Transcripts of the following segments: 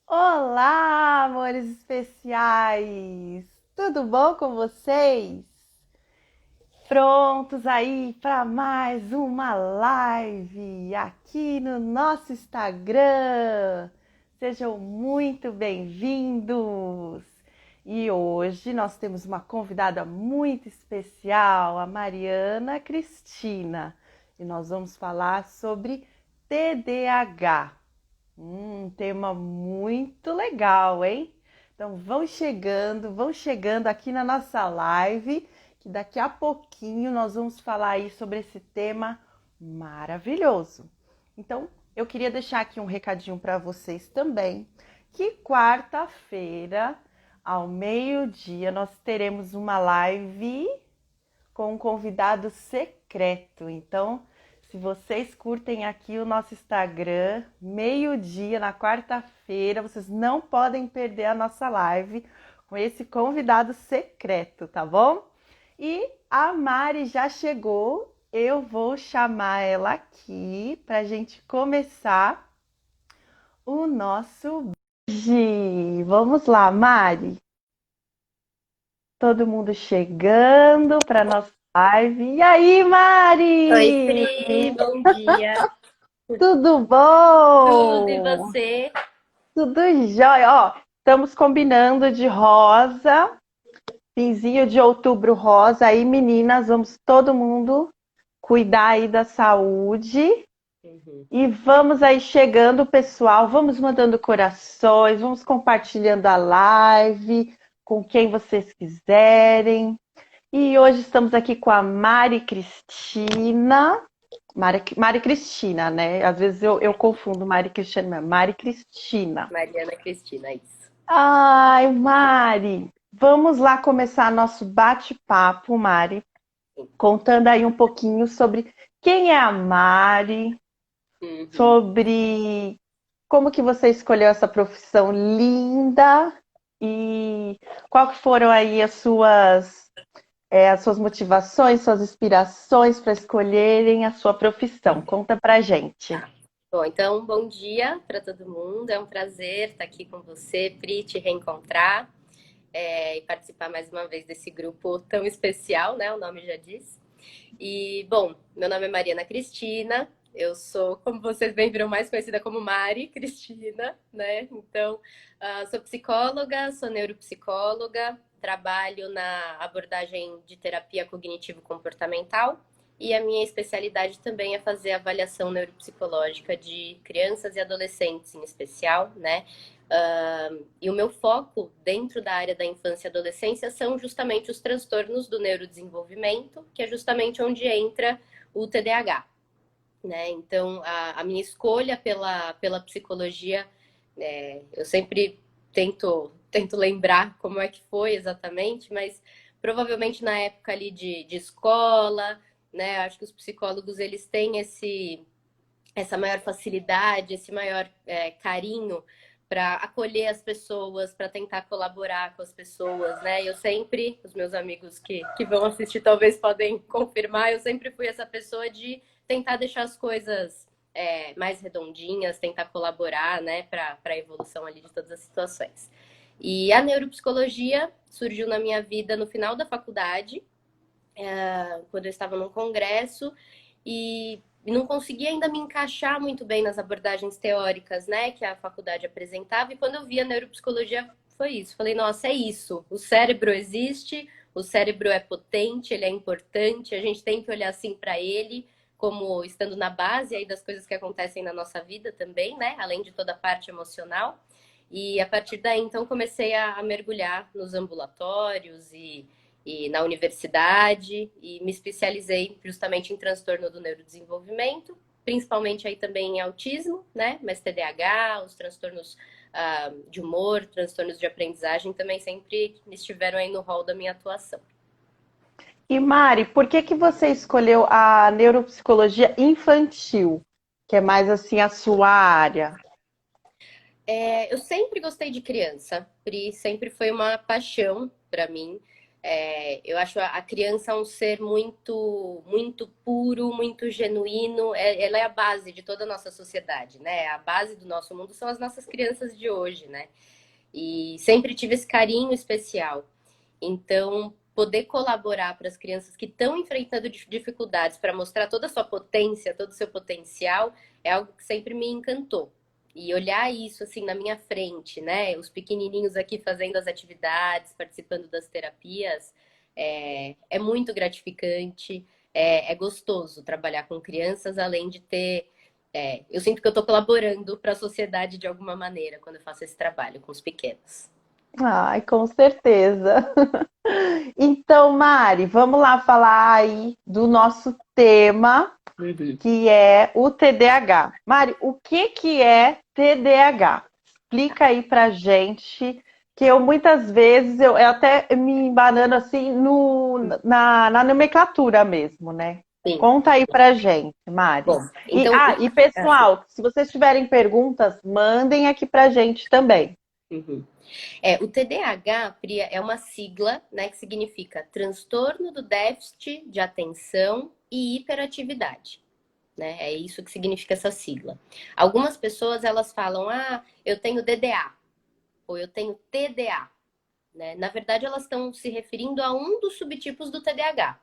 Olá, amores especiais! Tudo bom com vocês? Prontos aí para mais uma live aqui no nosso Instagram? Sejam muito bem-vindos! E hoje nós temos uma convidada muito especial, a Mariana Cristina, e nós vamos falar sobre TDAH. Um tema muito legal, hein? Então vão chegando aqui na nossa live, que daqui a pouquinho nós vamos falar aí sobre esse tema maravilhoso. Então, eu queria deixar aqui um recadinho para vocês também, que quarta-feira, ao meio-dia, nós teremos uma live com um convidado secreto. Então, se vocês curtem aqui o nosso Instagram, meio-dia na quarta-feira, vocês não podem perder a nossa live com esse convidado secreto, tá bom? E a Mari já chegou, eu vou chamar ela aqui para a gente começar o nosso beijo. Vamos lá, Mari. Todo mundo chegando para nossa live. E aí, Oi, Mari? Pri, bom dia. Tudo Tudo e bom? você? Tudo jóia. Ó, estamos combinando de rosa, finzinho de outubro rosa. Aí, meninas, vamos todo mundo cuidar aí da saúde. Uhum. E vamos aí chegando, pessoal. Vamos mandando corações, vamos compartilhando a live com quem vocês quiserem. E hoje estamos aqui com a Mari Cristina. Mari Cristina, né? Às vezes eu confundo Mari Cristina, Mari Cristina. Mariana Cristina, isso. Ai, Mari, vamos lá começar nosso bate-papo, Mari, Sim. contando aí um pouquinho sobre quem é a Mari, Uhum. sobre como que você escolheu essa profissão linda e qual que foram aí as suas motivações, suas inspirações para escolherem a sua profissão. Conta pra gente. Tá. Bom, então, bom dia para todo mundo. É um prazer estar aqui com você, Pri, te reencontrar e participar mais uma vez desse grupo tão especial, né? O nome já diz. E, bom, meu nome é Mariana Cristina. Eu sou, como vocês bem viram, mais conhecida como Mari Cristina, né? Então, sou psicóloga, sou neuropsicóloga, trabalho na abordagem de terapia cognitivo-comportamental e a minha especialidade também é fazer avaliação neuropsicológica de crianças e adolescentes em especial, né? E o meu foco dentro da área da infância e adolescência são justamente os transtornos do neurodesenvolvimento, que é justamente onde entra o TDAH, né? Então, a minha escolha pela psicologia, eu sempre tento lembrar como é que foi exatamente, mas provavelmente na época ali de escola, né? Acho que os psicólogos eles têm essa maior facilidade, esse maior carinho para acolher as pessoas, para tentar colaborar com as pessoas, né? Eu sempre, os meus amigos que vão assistir talvez podem confirmar, eu sempre fui essa pessoa de tentar deixar as coisas mais redondinhas, tentar colaborar, né, para a evolução ali de todas as situações. E a neuropsicologia surgiu na minha vida no final da faculdade, quando eu estava num congresso e não conseguia ainda me encaixar muito bem nas abordagens teóricas, né, que a faculdade apresentava. E quando eu vi a neuropsicologia, foi isso. Falei, nossa, é isso. O cérebro existe, o cérebro é potente, ele é importante, a gente tem que olhar assim para ele, como estando na base aí das coisas que acontecem na nossa vida também, né, além de toda a parte emocional. E a partir daí, então, comecei a mergulhar nos ambulatórios e na universidade e me especializei justamente em transtorno do neurodesenvolvimento, principalmente aí também em autismo, né? Mas TDAH, os transtornos de humor, transtornos de aprendizagem também sempre estiveram aí no rol da minha atuação. E Mari, por que que você escolheu a neuropsicologia infantil, que é mais assim a sua área? Eu sempre gostei de criança, Pri, sempre foi uma paixão para mim. Eu acho a criança um ser muito, muito puro, muito genuíno. Ela é a base de toda a nossa sociedade, né? A base do nosso mundo são as nossas crianças de hoje, né? E sempre tive esse carinho especial. Então, poder colaborar para as crianças que estão enfrentando dificuldades para mostrar toda a sua potência, todo o seu potencial, é algo que sempre me encantou. E olhar isso assim na minha frente, né? Os pequenininhos aqui fazendo as atividades, participando das terapias, é muito gratificante, é gostoso trabalhar com crianças, além de ter. Eu sinto que eu estou colaborando para a sociedade de alguma maneira quando eu faço esse trabalho com os pequenos. Ai, com certeza. Então, Mari, vamos lá falar aí do nosso tema, Uhum. que é o TDAH. Mari, o que que é TDAH? Explica aí pra gente, que eu muitas vezes eu até me embanando assim na nomenclatura mesmo, né? Sim. Conta aí pra gente, Mari. Bom, então. E Assim, pessoal, se vocês tiverem perguntas, mandem aqui pra gente também. uhum. O TDAH, Priya, é uma sigla, né, que significa transtorno do déficit de atenção e hiperatividade, né? É isso que significa essa sigla. Algumas pessoas elas falam, eu tenho DDA ou eu tenho TDA, né? Na verdade, elas estão se referindo a um dos subtipos do TDAH,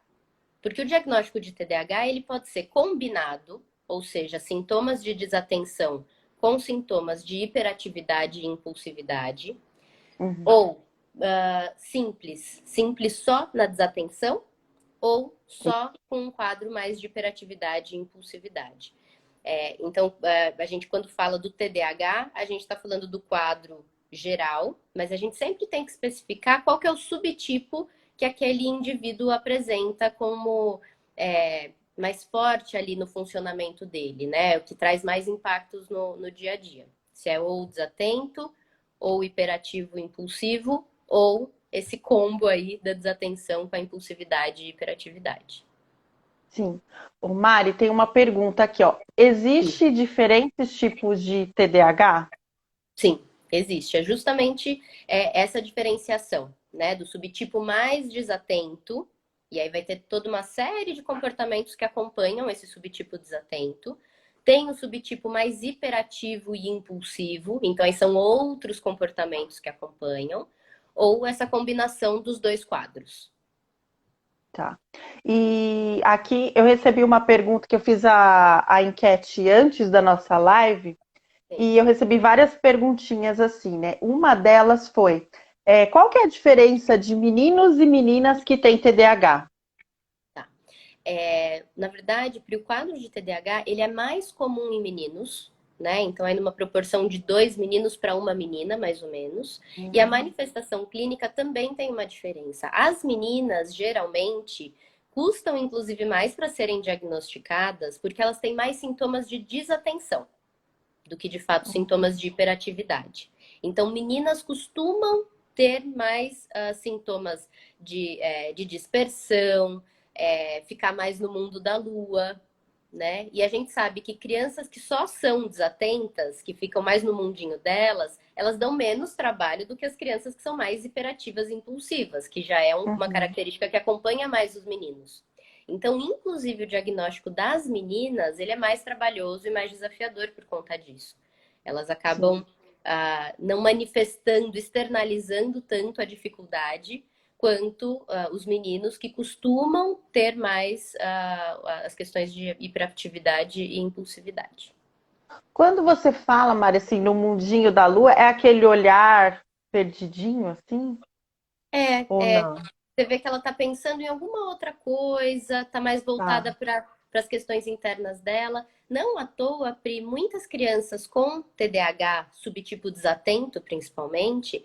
porque o diagnóstico de TDAH ele pode ser combinado, ou seja, sintomas de desatenção com sintomas de hiperatividade e impulsividade. Uhum. Ou simples só na desatenção, ou só com um quadro mais de hiperatividade e impulsividade. Então, a gente, quando fala do TDAH, a gente está falando do quadro geral, mas a gente sempre tem que especificar qual que é o subtipo que aquele indivíduo apresenta como mais forte ali no funcionamento dele, né? O que traz mais impactos no dia a dia. Se é ou desatento, ou hiperativo impulsivo, ou esse combo aí da desatenção com a impulsividade e hiperatividade. Sim. O Mari tem uma pergunta aqui, ó. Sim, Existe diferentes tipos de TDAH? sim, existe. É justamente essa diferenciação, né? Do subtipo mais desatento, e aí vai ter toda uma série de comportamentos que acompanham esse subtipo desatento. Tem o subtipo mais hiperativo e impulsivo, então aí são outros comportamentos que acompanham, ou essa combinação dos dois quadros. Tá. E aqui eu recebi uma pergunta que eu fiz a enquete antes da nossa live, Sim. e eu recebi várias perguntinhas assim, né? Uma delas foi: qual que é a diferença de meninos e meninas que têm TDAH? Tá. Na verdade, para o quadro de TDAH, ele é mais comum em meninos, né? Então, é numa proporção de 2 meninos para uma menina, mais ou menos. E a Hum. manifestação clínica também tem uma diferença. As meninas, geralmente, custam, inclusive, mais para serem diagnosticadas, porque elas têm mais sintomas de desatenção do que, de fato, sintomas de hiperatividade. Então, meninas costumam ter mais sintomas de dispersão, ficar mais no mundo da lua, né? E a gente sabe que crianças que só são desatentas, que ficam mais no mundinho delas, elas dão menos trabalho do que as crianças que são mais hiperativas e impulsivas, que já é uma Uhum. característica que acompanha mais os meninos. Então, inclusive, o diagnóstico das meninas, ele é mais trabalhoso e mais desafiador por conta disso. Elas Sim. acabam não manifestando, externalizando tanto a dificuldade quanto os meninos que costumam ter mais as questões de hiperatividade e impulsividade. Quando você fala, Mari, assim, no mundinho da lua, é aquele olhar perdidinho, assim? Ou É, não? você vê que ela está pensando em alguma outra coisa, está mais voltada Tá. para as questões internas dela. Não à toa, Pri, muitas crianças com TDAH, subtipo desatento principalmente,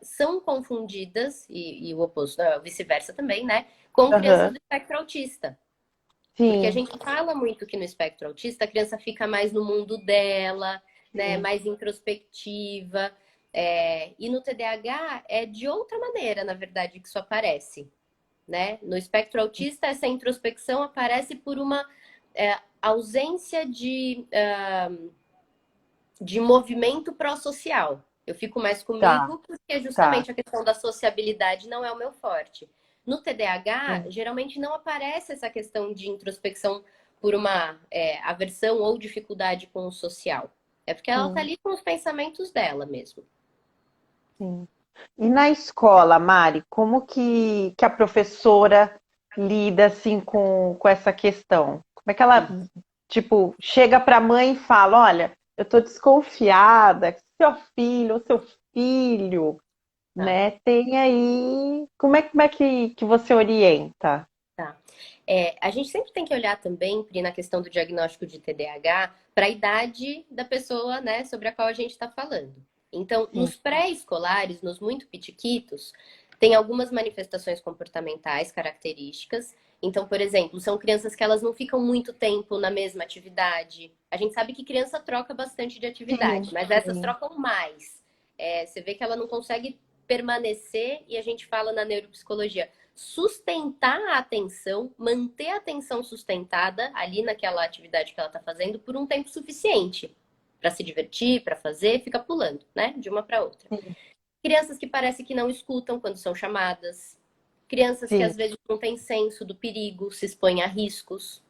são confundidas, e o oposto, vice-versa também, né? Com crianças Aham. do espectro autista. Porque a Sim. gente fala muito que no espectro autista a criança fica mais no mundo dela, né? Sim. Mais introspectiva. E no TDAH é de outra maneira, na verdade, que isso aparece, né? No espectro autista, essa introspecção aparece por uma ausência de movimento pró-social. Eu fico mais Tá, comigo porque tá. justamente a questão da sociabilidade não é o meu forte. No TDAH, Sim, geralmente não aparece essa questão de introspecção por uma aversão ou dificuldade com o social. É porque ela tá sim, ali com os pensamentos dela mesmo. sim. E na escola, Mari, como que a professora lida assim com essa questão? Como é que ela, tipo, chega para a mãe e fala, olha, eu tô desconfiada que seu filho ou seu filho, Tá, né, tem aí. Como é que você orienta? tá. A gente sempre tem que olhar também, Pri, na questão do diagnóstico de TDAH, para a idade da pessoa, né, sobre a qual a gente está falando. Então, Sim. nos pré-escolares, nos muito pitiquitos, tem algumas manifestações comportamentais características. Então, por exemplo, são crianças que elas não ficam muito tempo na mesma atividade. A gente sabe que criança troca bastante de Sim, atividade, mas essas sim. trocam mais. Você vê que ela não consegue permanecer, e a gente fala na neuropsicologia, sustentar a atenção, manter a atenção sustentada ali naquela atividade que ela está fazendo por um tempo suficiente para se divertir, para fazer, fica pulando, né, de uma para outra. Sim, Crianças que parece que não escutam quando são chamadas, crianças que sim, às vezes não têm senso do perigo, se expõem a riscos,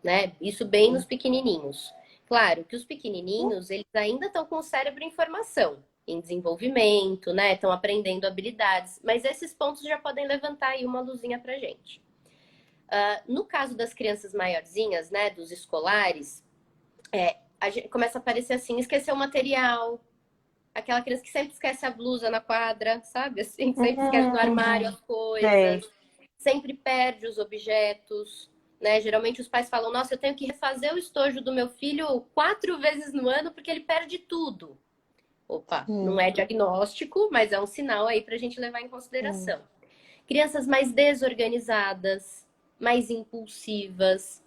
né? Isso bem nos pequenininhos. Claro que os pequenininhos, eles ainda estão com o cérebro em formação, em desenvolvimento, né? Estão aprendendo habilidades, mas esses pontos já podem levantar aí uma luzinha pra gente. No caso das crianças maiorzinhas, né, dos escolares, a gente começa a aparecer assim, esquecer o material, aquela criança que sempre esquece a blusa na quadra, sabe? Assim, sempre esquece no armário Hum, as coisas, sei. sempre perde os objetos, né? Geralmente os pais falam: Nossa, eu tenho que refazer o estojo do meu filho 4 vezes no ano porque ele perde tudo. Opa, não Sim, é diagnóstico, mas é um sinal aí para a gente levar em sim. consideração. Crianças mais desorganizadas, mais impulsivas,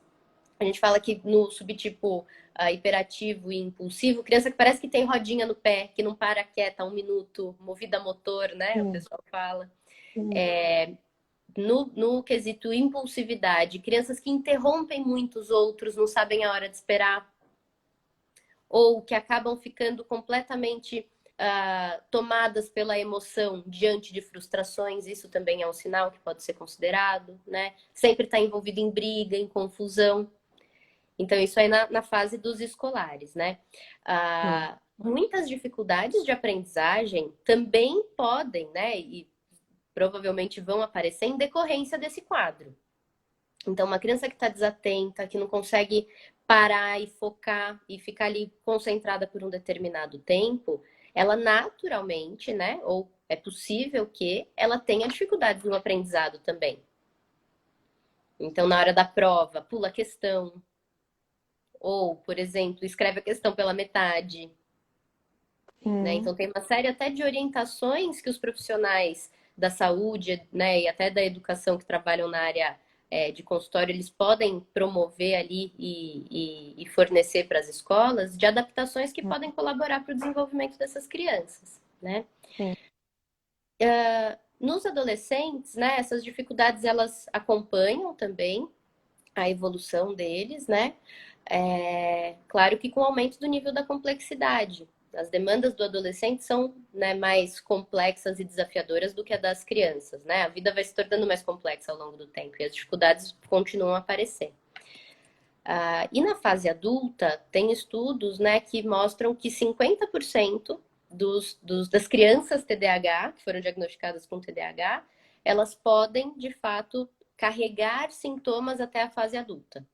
a gente fala que no subtipo hiperativo e impulsivo, criança que parece que tem rodinha no pé, que não para quieta 1 minuto, movida a motor, né? O Sim, pessoal fala. sim. No quesito impulsividade, crianças que interrompem muito os outros, não sabem a hora de esperar, ou que acabam ficando completamente tomadas pela emoção diante de frustrações, isso também é um sinal que pode ser considerado, né? Sempre está envolvido em briga, em confusão. Então, isso aí na fase dos escolares, né? Sim. Muitas dificuldades de aprendizagem também podem, né? E provavelmente vão aparecer em decorrência desse quadro. Então, uma criança que está desatenta, que não consegue parar e focar e ficar ali concentrada por um determinado tempo, ela naturalmente, né? Ou é possível que ela tenha dificuldades no aprendizado também. Então, na hora da prova, pula a questão, ou, por exemplo, escreve a questão pela metade, né? Sim. Então tem uma série até de orientações que os profissionais da saúde, né, e até da educação que trabalham na área de consultório, eles podem promover ali e fornecer para as escolas de adaptações que podem colaborar para o desenvolvimento dessas crianças, né? Sim. Nos adolescentes, né, essas dificuldades elas acompanham também a evolução deles, né? Claro que com o aumento do nível da complexidade. As demandas do adolescente são, né, mais complexas e desafiadoras do que a das crianças, né? A vida vai se tornando mais complexa ao longo do tempo e as dificuldades continuam a aparecer. E na fase adulta, tem estudos, né, que mostram que 50% das crianças TDAH, que foram diagnosticadas com TDAH, elas podem, de fato, carregar sintomas até a fase adulta.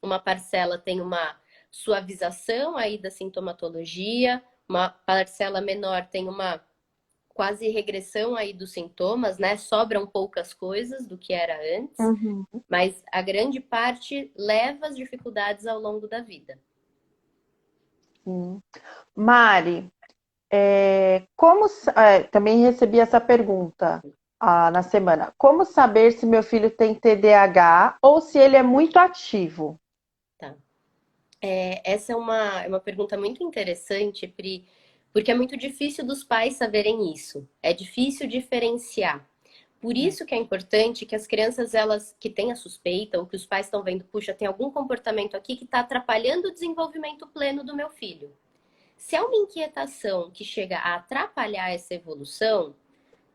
Uma parcela tem uma suavização aí da sintomatologia, uma parcela menor tem uma quase regressão aí dos sintomas, né? Sobram poucas coisas do que era antes, Uhum. mas a grande parte leva as dificuldades ao longo da vida. Sim. Mari, também recebi essa pergunta na semana. Como saber se meu filho tem TDAH ou se ele é muito ativo? Tá? Essa é uma pergunta muito interessante, Pri, porque é muito difícil dos pais saberem isso. É difícil diferenciar. Por isso que é importante que as crianças, elas que têm a suspeita, ou que os pais estão vendo, puxa, tem algum comportamento aqui que está atrapalhando o desenvolvimento pleno do meu filho. Se é uma inquietação que chega a atrapalhar essa evolução,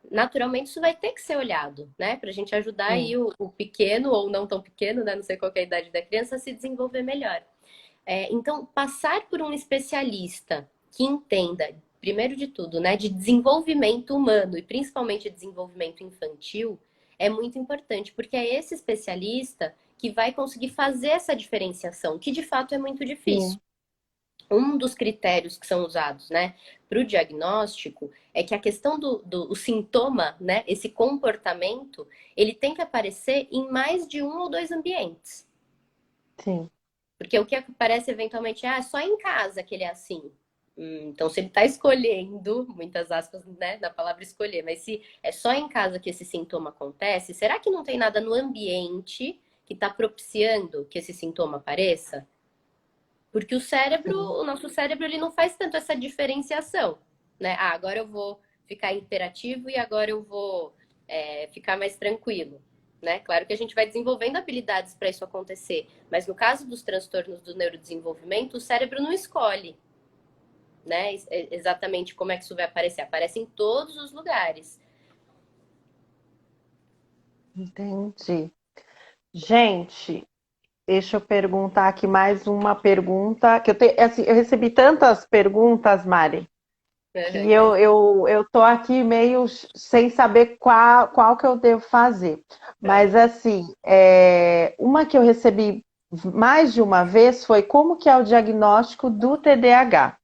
naturalmente isso vai ter que ser olhado, né? Para a gente ajudar aí Sim, o pequeno ou não tão pequeno, né? Não sei qual que é a idade da criança, a se desenvolver melhor. Então, passar por um especialista que entenda, primeiro de tudo, né, de desenvolvimento humano e principalmente desenvolvimento infantil, é muito importante, porque é esse especialista que vai conseguir fazer essa diferenciação, que de fato é muito difícil. sim, Um dos critérios que são usados, né, para o diagnóstico é que a questão do o sintoma, né, esse comportamento, ele tem que aparecer em mais de um ou dois ambientes. sim. Porque o que aparece eventualmente é só em casa que ele é assim. Então, se ele está escolhendo, muitas aspas, né, na palavra escolher, mas se é só em casa que esse sintoma acontece, será que não tem nada no ambiente que está propiciando que esse sintoma apareça? Porque Sim. o nosso cérebro, ele não faz tanto essa diferenciação, né? Agora eu vou ficar hiperativo e agora eu vou ficar mais tranquilo, né? Claro que a gente vai desenvolvendo habilidades para isso acontecer, mas no caso dos transtornos do neurodesenvolvimento, o cérebro não escolhe, né? Exatamente como é que isso vai aparecer. Aparece em todos os lugares. Entendi. Gente, deixa eu perguntar aqui mais uma pergunta, que eu tenho, assim, eu recebi tantas perguntas, Mari, que eu tô aqui meio sem saber qual que eu devo fazer. Mas assim, uma que eu recebi mais de uma vez foi como que é o diagnóstico do TDAH.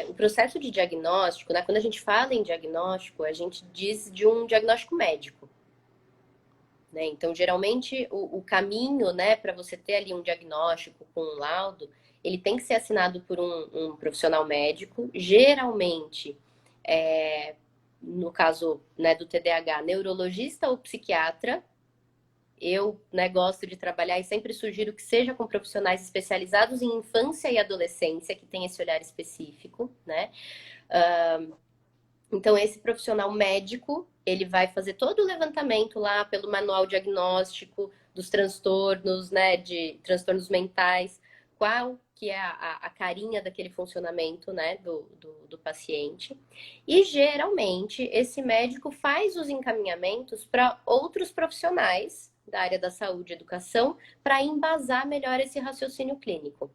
O processo de diagnóstico, né? Quando a gente fala em diagnóstico, a gente diz de um diagnóstico médico. Né? Então, geralmente, o caminho, né, para você ter ali um diagnóstico com um laudo, ele tem que ser assinado por um profissional médico, geralmente, no caso, né, do TDAH, neurologista ou psiquiatra. Eu, né, gosto de trabalhar e sempre sugiro que seja com profissionais especializados em infância e adolescência, que tem esse olhar específico, né? Então, esse profissional médico, ele vai fazer todo o levantamento lá pelo manual diagnóstico dos transtornos, né, de transtornos mentais, qual que é a carinha daquele funcionamento, né, do paciente. E, geralmente, esse médico faz os encaminhamentos para outros profissionais da área da saúde e educação para embasar melhor esse raciocínio clínico.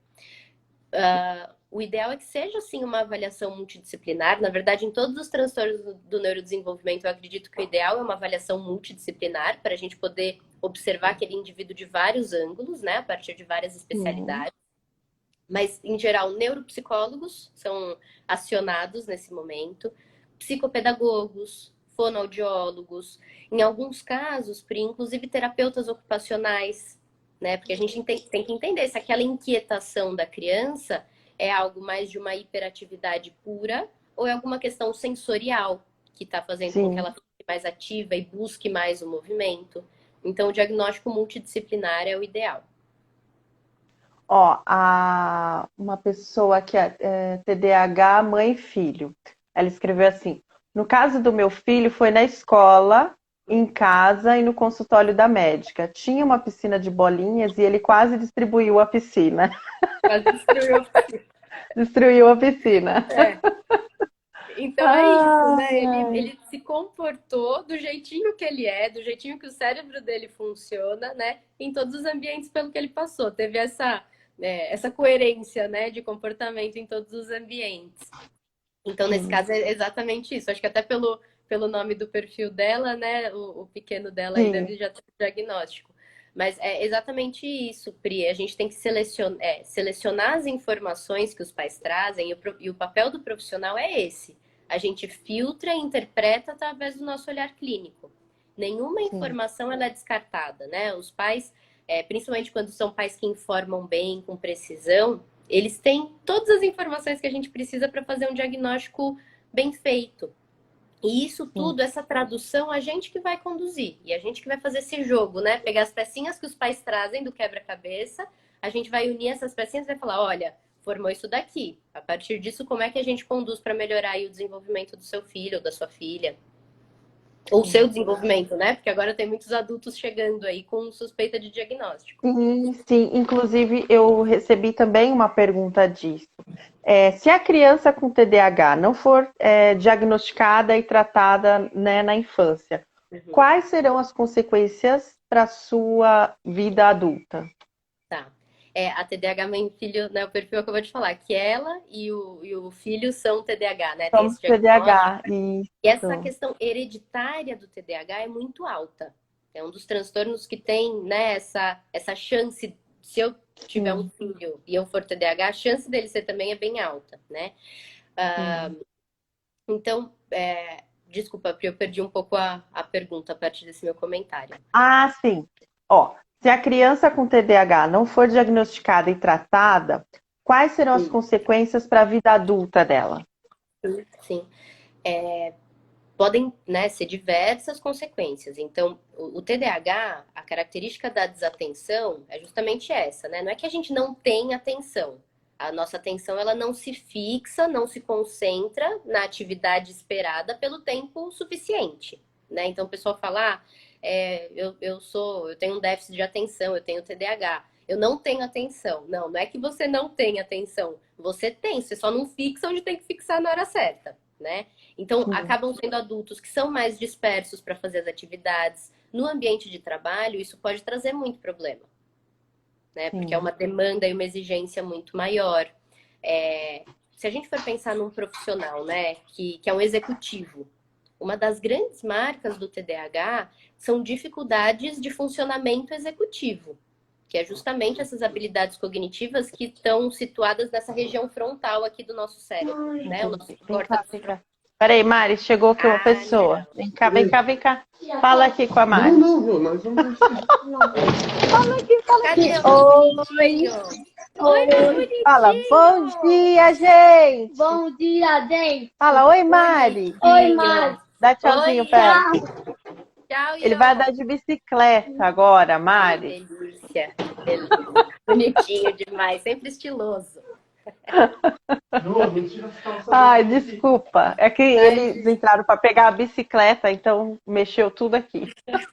O ideal é que seja, assim, uma avaliação multidisciplinar. Na verdade, em todos os transtornos do neurodesenvolvimento, eu acredito que o ideal é uma avaliação multidisciplinar, para a gente poder observar aquele indivíduo de vários ângulos, né, a partir de várias Sim, especialidades. Mas, em geral, neuropsicólogos são acionados nesse momento, psicopedagogos, fonoaudiólogos, em alguns casos, inclusive terapeutas ocupacionais, né? Porque a gente tem que entender se aquela inquietação da criança é algo mais de uma hiperatividade pura ou é alguma questão sensorial que está fazendo com que sim. ela fique mais ativa e busque mais o movimento. Então, o diagnóstico multidisciplinar é o ideal. Ó, uma pessoa que é TDAH, mãe e filho. Ela escreveu assim: no caso do meu filho, foi na escola, em casa e no consultório da médica. Tinha uma piscina de bolinhas e ele quase distribuiu a piscina. Quase destruiu. Destruiu a piscina. É. Então é isso, né? Ai, Ele se comportou do jeitinho que ele é, do jeitinho que o cérebro dele funciona, né? Em todos os ambientes pelo que ele passou. Teve essa coerência, né, de comportamento em todos os ambientes. Então, nesse sim, caso, é exatamente isso. Acho que até pelo nome do perfil dela, né? O pequeno dela aí sim, deve já ter o diagnóstico. Mas é exatamente isso, Pri. A gente tem que selecionar as informações que os pais trazem, e o papel do profissional é esse. A gente filtra e interpreta através do nosso olhar clínico. Nenhuma sim. informação ela é descartada, né? Os pais, principalmente quando são pais que informam bem, com precisão, eles têm todas as informações que a gente precisa para fazer um diagnóstico bem feito. E isso Sim. tudo, essa tradução, a gente que vai conduzir. E a gente que vai fazer esse jogo, né? Pegar as pecinhas que os pais trazem do quebra-cabeça, a gente vai unir essas pecinhas e vai falar: olha, formou isso daqui. A partir disso, como é que a gente conduz para melhorar aí o desenvolvimento do seu filho ou da sua filha? Ou o seu Sim. desenvolvimento, né? Porque agora tem muitos adultos chegando aí com suspeita de diagnóstico. Sim, sim. Inclusive, eu recebi também uma pergunta disso. Se a criança com TDAH não for diagnosticada e tratada, né, na infância, Uhum. quais serão as consequências para a sua vida adulta? Tá. A TDAH mãe e filho, né, o perfil acabou de falar, que ela e o filho são TDAH, né? Tem Somos esse diagnóstico. TDAH, E essa isso. questão hereditária do TDAH é muito alta. É um dos transtornos que tem, né, essa chance, se eu tiver um Sim, filho e eu for TDAH, a chance dele ser também é bem alta, né? sim. Então, desculpa, Pri, eu perdi um pouco a pergunta a partir desse meu comentário. Ah, sim. Ó, se a criança com TDAH não for diagnosticada e tratada, quais serão as Sim, consequências para a vida adulta dela? sim. Podem, né, ser diversas consequências. Então, o TDAH, a característica da desatenção é justamente essa, né? Não é que a gente não tem atenção. A nossa atenção, ela não se fixa, não se concentra na atividade esperada pelo tempo suficiente, né? Então, o pessoal fala, eu tenho um déficit de atenção, eu tenho TDAH. Eu não tenho atenção. Não, não é que você não tem atenção. Você tem, você só não fixa onde tem que fixar na hora certa, né? Então, Sim, acabam sendo adultos que são mais dispersos para fazer as atividades. No ambiente de trabalho, isso pode trazer muito problema, né? Porque é sim. uma demanda e uma exigência muito maior. Se a gente for pensar num profissional, né, que é um executivo, uma das grandes marcas do TDAH são dificuldades de funcionamento executivo, que é justamente essas habilidades cognitivas que estão situadas nessa região frontal aqui do nosso cérebro, né? O nosso Vem cá, córtex vem cá. frontal. Peraí, Mari, chegou aqui uma Ah, pessoa. não. Vem cá, vem cá, vem cá. Fala aqui com a Mari. Não, não, nós vamos deixar. Fala aqui, fala aqui. Cadê o meu Oi, bonitinho? Oi, meu oi, Fala, bom bonitinho! dia, gente. bom dia, gente. Fala, oi, Mari. Oi, Bonitinho! Mari. Dá tchauzinho Oi, pra ela. Tchau. tchau, Ele vai Iô! andar de bicicleta agora, Ai, Mari. delícia, delícia. Bonitinho demais, sempre estiloso. Não, mentira, as calças Ai, dele aqui. desculpa. É que eles entraram para pegar a bicicleta, então mexeu tudo aqui. Mas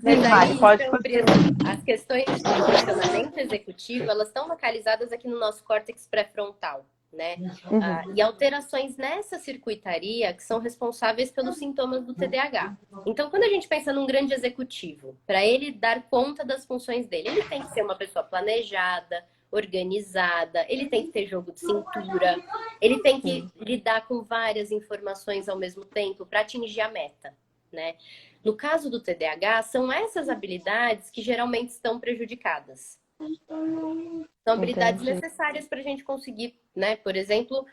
Sim, Mari, aí, pode então, Pri, continuar. assim, as questões de funcionamento executivo, elas estão localizadas aqui no nosso córtex pré-frontal, né? Uhum. E alterações nessa circuitaria que são responsáveis pelos sintomas do TDAH. Então, quando a gente pensa num grande executivo, para ele dar conta das funções dele, ele tem que ser uma pessoa planejada, organizada, ele tem que ter jogo de cintura, ele tem que lidar com várias informações ao mesmo tempo para atingir a meta, né? No caso do TDAH, são essas habilidades que geralmente estão prejudicadas. São habilidades Entendi. necessárias para a gente conseguir, né? Por exemplo,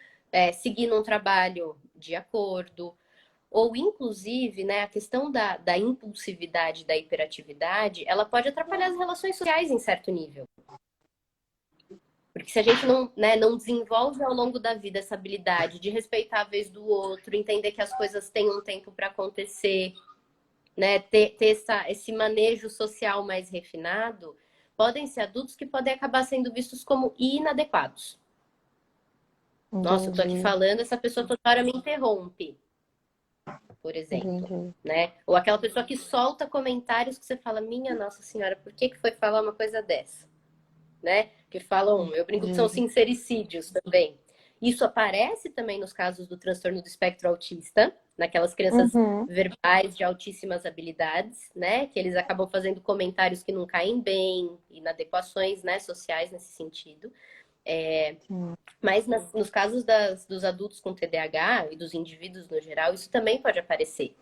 seguir num trabalho de acordo, ou inclusive, né, a questão da impulsividade, da hiperatividade, ela pode atrapalhar as relações sociais em certo nível. Porque se a gente não, né, não desenvolve ao longo da vida essa habilidade de respeitar a vez do outro, entender que as coisas têm um tempo para acontecer, né, ter esse manejo social mais refinado, podem ser adultos que podem acabar sendo vistos como inadequados. Nossa, eu tô aqui Entendi. falando, essa pessoa toda hora me interrompe, por exemplo, Entendi. né? Ou aquela pessoa que solta comentários que você fala, minha Nossa Senhora, por que foi falar uma coisa dessa? Né? Que falam, eu brinco que são Entendi. sincericídios também. Isso aparece também nos casos do transtorno do espectro autista, naquelas crianças Uhum. verbais de altíssimas habilidades, né? Que eles acabam fazendo comentários que não caem bem, inadequações, né, sociais nesse sentido. Sim. Mas nos casos dos adultos com TDAH e dos indivíduos no geral, isso também pode aparecer.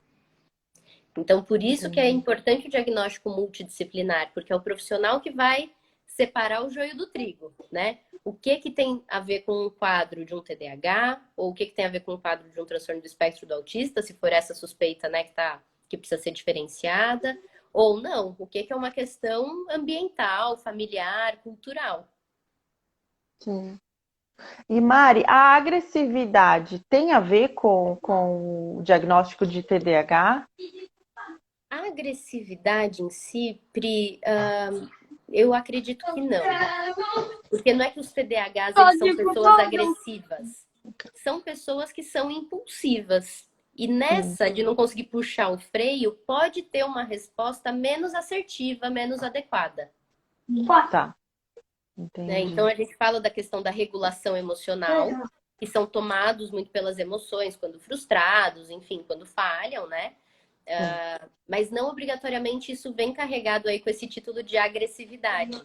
Então, por isso que é Entendi. importante o diagnóstico multidisciplinar, porque é o profissional que vai separar o joio do trigo, né? O que que tem a ver com um quadro de um TDAH, ou o que que tem a ver com um quadro de um transtorno do espectro do autista, se for essa suspeita, né, que precisa ser diferenciada, ou não, o que que é uma questão ambiental, familiar, cultural. Sim. E Mari, a agressividade tem a ver com o diagnóstico de TDAH? A agressividade em si, Pri, eu acredito que não. Porque não é que os TDAHs eles são pessoas agressivas. São pessoas que são impulsivas. E Sim. nessa de não conseguir puxar o freio, pode ter uma resposta menos assertiva, menos adequada. Tá. né? Então, Entendi. a gente fala da questão da regulação emocional, que são tomados muito pelas emoções, quando frustrados, enfim, quando falham, né? Sim, Mas não obrigatoriamente isso vem carregado aí com esse título de agressividade.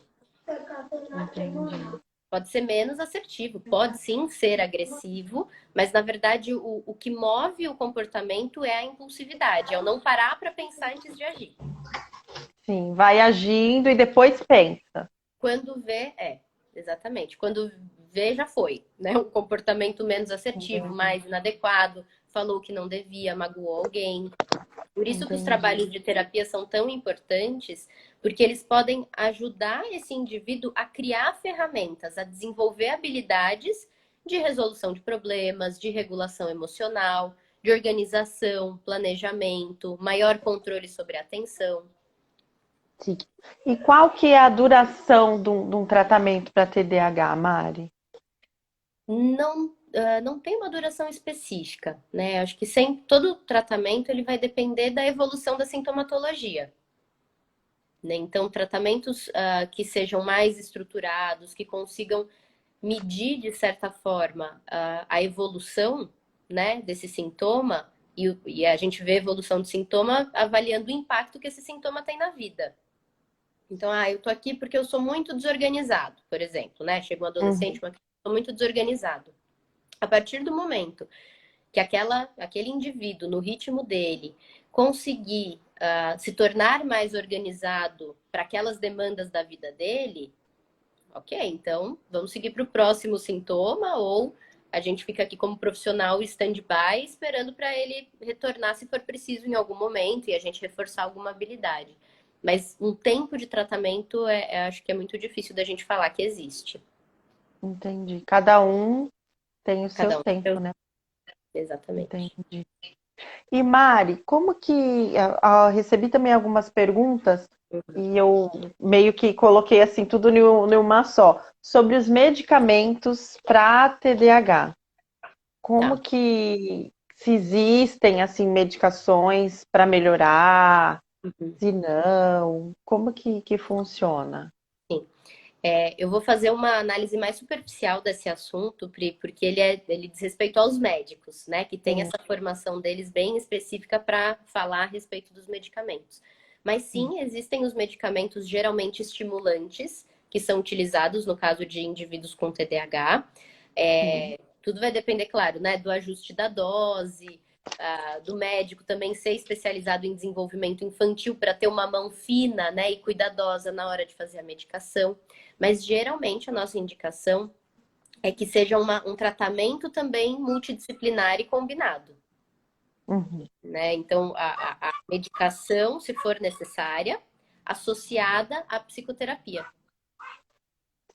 entendi. Pode ser menos assertivo, pode sim ser agressivo, mas na verdade o que move o comportamento é a impulsividade, é o não parar para pensar antes de agir. Sim, vai agindo e depois pensa. Quando vê, exatamente. Quando vê, já foi, né? Um comportamento menos assertivo, Entendi. mais inadequado, falou que não devia, magoou alguém. Por isso que os Entendi. trabalhos de terapia são tão importantes, porque eles podem ajudar esse indivíduo a criar ferramentas, a desenvolver habilidades de resolução de problemas, de regulação emocional, de organização, planejamento, maior controle sobre a atenção. Sim. E qual que é a duração de um tratamento para TDAH, Mari? Não, não tem uma duração específica, né? Acho que sem todo tratamento ele vai depender da evolução da sintomatologia. Né? Então, tratamentos que sejam mais estruturados, que consigam medir, de certa forma, a evolução, né, desse sintoma, e a gente vê a evolução do sintoma avaliando o impacto que esse sintoma tem na vida. Então, eu tô aqui porque eu sou muito desorganizado, por exemplo, né? Chega um adolescente, Uhum. uma criança, eu sou muito desorganizado. A partir do momento que aquele indivíduo, no ritmo dele, conseguir se tornar mais organizado para aquelas demandas da vida dele, ok, então vamos seguir para o próximo sintoma ou a gente fica aqui como profissional stand-by esperando para ele retornar se for preciso em algum momento e a gente reforçar alguma habilidade. Mas um tempo de tratamento acho que é muito difícil da gente falar que existe. Entendi. Cada um tem o seu Cada um. tempo, né? Exatamente. Entendi. E Mari, como que recebi também algumas perguntas e eu meio que coloquei assim tudo em uma só, sobre os medicamentos para TDAH. Como Tá. que se existem assim medicações para melhorar, Uhum. se não, como que funciona? Sim. Eu vou fazer uma análise mais superficial desse assunto, Pri, porque ele diz respeito aos médicos, né? Que tem Sim, essa formação deles bem específica para falar a respeito dos medicamentos. Mas sim. sim, existem os medicamentos geralmente estimulantes, que são utilizados no caso de indivíduos com TDAH. Sim. Tudo vai depender, claro, né? Do ajuste da dose, do médico também ser especializado em desenvolvimento infantil para ter uma mão fina, né, e cuidadosa na hora de fazer a medicação. Mas geralmente a nossa indicação é que seja um tratamento também multidisciplinar e combinado. Uhum. Né? Então, a medicação, se for necessária, associada à psicoterapia.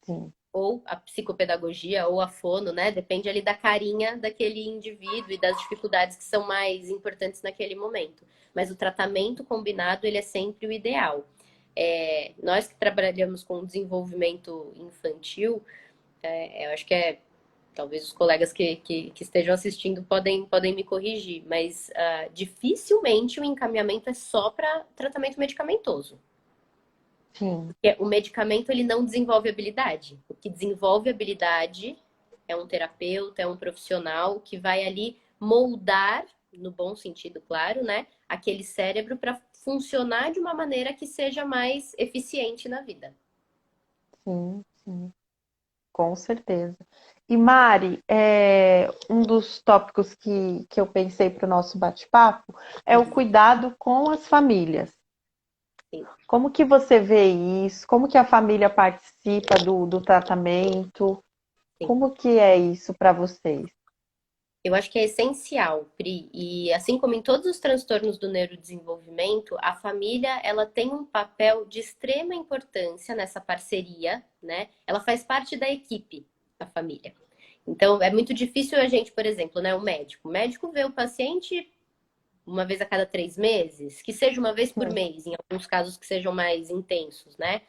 Sim. Ou a psicopedagogia, ou a fono, né? Depende ali da carinha daquele indivíduo e das dificuldades que são mais importantes naquele momento. Mas o tratamento combinado, ele é sempre o ideal. Nós que trabalhamos com desenvolvimento infantil, eu acho que talvez os colegas que estejam assistindo podem me corrigir, mas dificilmente o encaminhamento é só para tratamento medicamentoso. Sim. Porque o medicamento ele não desenvolve habilidade. O que desenvolve habilidade é um terapeuta, é um profissional que vai ali moldar, no bom sentido, claro, né, aquele cérebro para funcionar de uma maneira que seja mais eficiente na vida. Sim, sim. Com certeza. E Mari, um dos tópicos que eu pensei para o nosso bate-papo é o Uhum. cuidado com as famílias. Sim, Como que você vê isso? Como que a família participa do tratamento? sim. Como que é isso para vocês? Eu acho que é essencial, Pri, e assim como em todos os transtornos do neurodesenvolvimento, a família ela tem um papel de extrema importância nessa parceria, né? Ela faz parte da equipe, a família. Então, é muito difícil a gente, por exemplo, né, o médico vê o paciente uma vez a cada 3 meses, que seja uma vez por Sim, mês, em alguns casos que sejam mais intensos, né?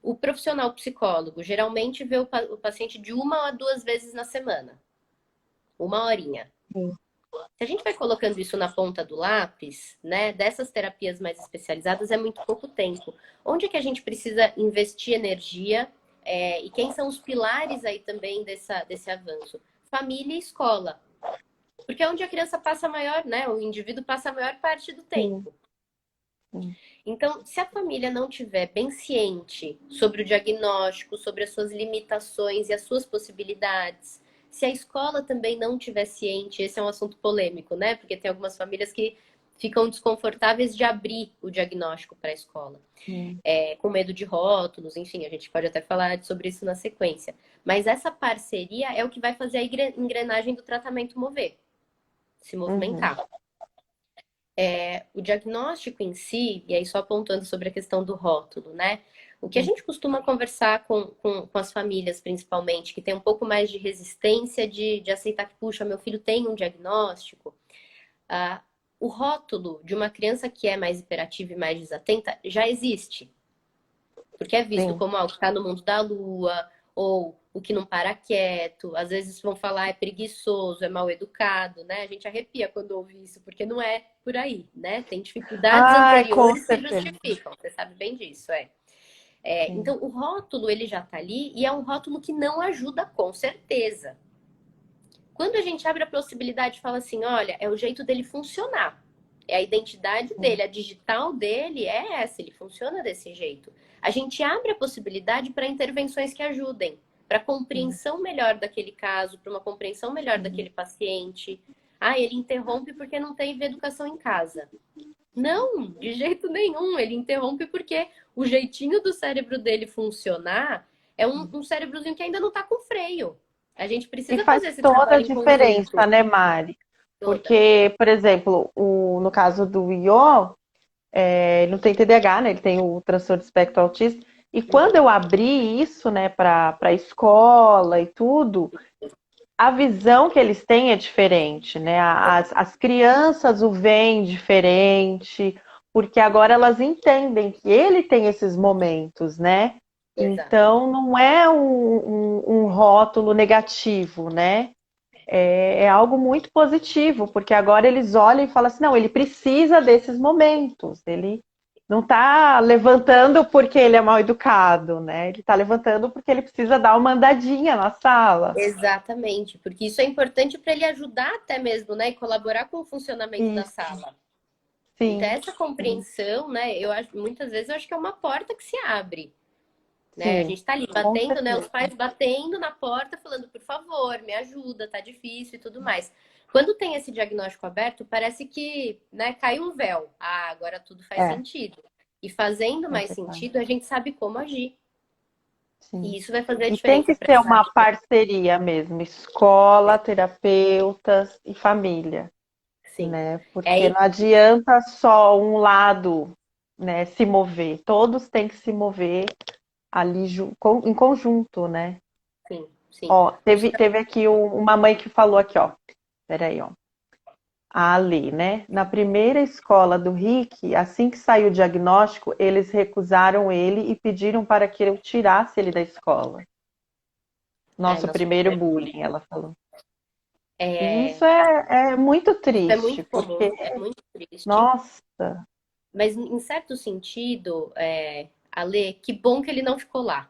O profissional psicólogo geralmente vê o paciente de 1 a 2 vezes na semana, 1 horinha. sim, Se a gente vai colocando isso na ponta do lápis, né, dessas terapias mais especializadas é muito pouco tempo. Onde é que a gente precisa investir energia E quem são os pilares aí também desse avanço? Família e escola. Porque é onde a criança passa a maior, né? O indivíduo passa a maior parte do tempo. Sim. Então, se a família não tiver bem ciente sobre o diagnóstico, sobre as suas limitações e as suas possibilidades, se a escola também não tiver ciente, esse é um assunto polêmico, né? Porque tem algumas famílias que ficam desconfortáveis de abrir o diagnóstico para a escola, com medo de rótulos, enfim, a gente pode até falar sobre isso na sequência. Mas essa parceria é o que vai fazer a engrenagem do tratamento mover, se movimentar. O diagnóstico em si, e aí só apontando sobre a questão do rótulo, né? O que a gente costuma conversar com as famílias, principalmente, que tem um pouco mais de resistência de aceitar que, puxa, meu filho tem um diagnóstico. O rótulo de uma criança que é mais hiperativa e mais desatenta já existe. Porque é visto como algo que está no mundo da lua, ou o que não para quieto. Às vezes vão falar é preguiçoso, é mal educado, né? A gente arrepia quando ouve isso, porque não é por aí, né? Tem dificuldades anteriores que justificam. Você sabe bem disso, Então, o rótulo, ele já tá ali e é um rótulo que não ajuda, com certeza. Quando a gente abre a possibilidade e fala assim, olha, é o jeito dele funcionar. É a identidade dele, a digital dele é essa, ele funciona desse jeito. A gente abre a possibilidade para intervenções que ajudem, para compreensão melhor daquele caso, para uma compreensão melhor daquele paciente. Ele interrompe porque não teve educação em casa. Não, de jeito nenhum. Ele interrompe porque o jeitinho do cérebro dele funcionar é um cérebrozinho que ainda não está com freio. A gente precisa fazer esse toda a trabalho em diferença, conjunto. né, Mari? Toda. Porque, por exemplo, no caso do Iô, ele não tem TDAH, né? Ele tem o transtorno de espectro autista. E quando eu abri isso, né, para a escola e tudo, a visão que eles têm é diferente, né? As crianças o veem diferente, porque agora elas entendem que ele tem esses momentos, né? Exato. Então não é um rótulo negativo, né? É algo muito positivo, porque agora eles olham e falam assim, não, ele precisa desses momentos, ele não está levantando porque ele é mal educado, né? Ele está levantando porque ele precisa dar uma andadinha na sala. Exatamente, porque isso é importante para ele ajudar até mesmo, né? E colaborar com o funcionamento da sala. Sim. Então, essa compreensão, né? Eu acho, muitas vezes eu acho que é uma porta que se abre. Né? A gente tá ali batendo, né? Os pais batendo na porta, falando, por favor, me ajuda, tá difícil e tudo mais. Quando tem esse diagnóstico aberto, parece que, né, cai um véu. Agora tudo faz sentido. E fazendo mais sentido, a gente sabe como agir. Sim. E isso vai fazer a E diferença. tem que ser uma parceria mesmo, escola, terapeutas e família. Sim. Né? Porque não adianta só um lado, né, se mover. Todos têm que se mover ali em conjunto, né? Sim, sim. Ó, teve aqui uma mãe que falou aqui, ó. Peraí, ó. A Ali, né? Na primeira escola do Rick, assim que saiu o diagnóstico, eles recusaram ele e pediram para que eu tirasse ele da escola. Nosso primeiro bullying, ela falou. Isso é muito triste. É muito comum, é muito triste. Nossa! Mas, em certo sentido, Ale, que bom que ele não ficou lá.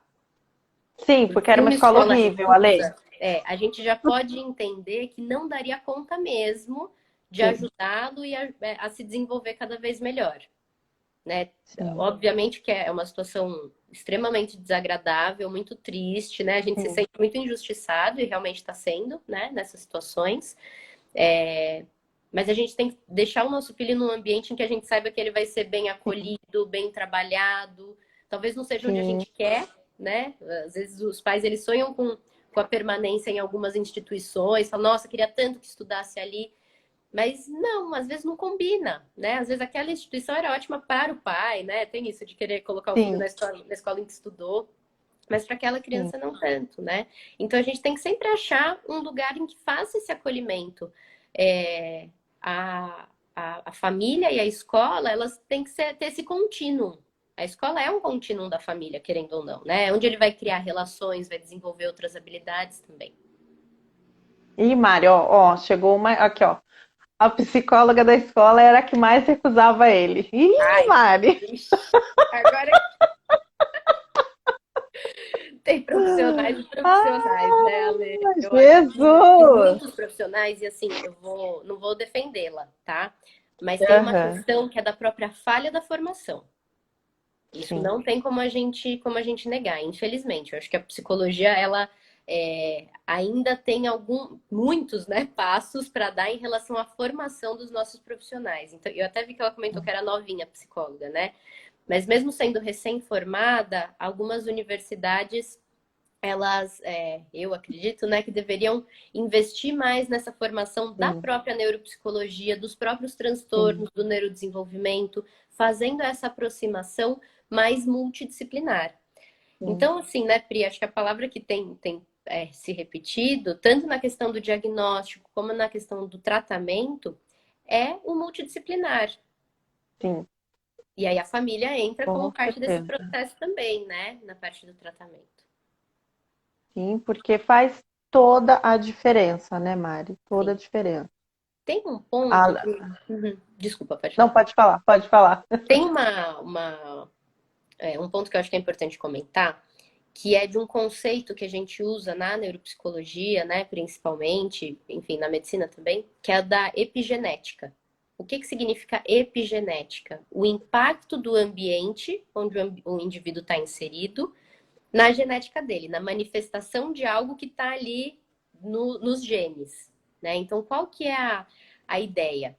Sim, porque era uma escola horrível, Ale. A gente já pode entender que não daria conta mesmo de ajudá-lo e a se desenvolver cada vez melhor. Né? Obviamente que é uma situação extremamente desagradável, muito triste, né? A gente se sente muito injustiçado e realmente está sendo, né? Nessas situações. Mas a gente tem que deixar o nosso filho num ambiente em que a gente saiba que ele vai ser bem acolhido, bem trabalhado. Talvez não seja onde a gente quer, né? Às vezes os pais eles sonham com a permanência em algumas instituições, falam, nossa, queria tanto que estudasse ali. Mas não, às vezes não combina, né? Às vezes aquela instituição era ótima para o pai, né? Tem isso de querer colocar o filho na escola em que estudou, mas para aquela criança não tanto, né? Então a gente tem que sempre achar um lugar em que faça esse acolhimento. A família e a escola, elas têm que ter esse contínuo. A escola é um contínuo da família, querendo ou não, né? Onde ele vai criar relações, vai desenvolver outras habilidades também. Ih, Mari, ó, chegou uma. Aqui, ó. A psicóloga da escola era a que mais recusava ele. Ih, Mari! Agora. Tem profissionais e profissionais, né, Ale? Eu acho que Jesus! muitos profissionais, e assim, não vou defendê-la, tá? Mas tem uma Aham, questão que é da própria falha da formação. Isso sim. não tem como a gente negar, infelizmente. Eu acho que a psicologia, ela ainda tem muitos, né, passos para dar em relação à formação dos nossos profissionais. Então, eu até vi que ela comentou que era novinha psicóloga, né? Mas mesmo sendo recém-formada, algumas universidades, elas, eu acredito, né, que deveriam investir mais nessa formação da Sim, própria neuropsicologia, dos próprios sim, transtornos do neurodesenvolvimento, fazendo essa aproximação mais multidisciplinar. sim. Então, assim, né, Pri, acho que a palavra que tem se repetido, tanto na questão do diagnóstico como na questão do tratamento, é o multidisciplinar. Sim, E aí a família entra como com parte desse certeza. processo também, né? Na parte do tratamento. Sim, porque faz toda a diferença, né, Mari? Toda a Sim. diferença. Tem um ponto Ah, que... Uhum. Desculpa, pode não, falar. pode falar, pode falar. Tem um ponto que eu acho que é importante comentar, que é de um conceito que a gente usa na neuropsicologia, né, principalmente, enfim, na medicina também, que é a da epigenética. O que que significa epigenética? O impacto do ambiente onde o indivíduo está inserido na genética dele, na manifestação de algo que está ali nos genes, né? Então, qual que é a ideia?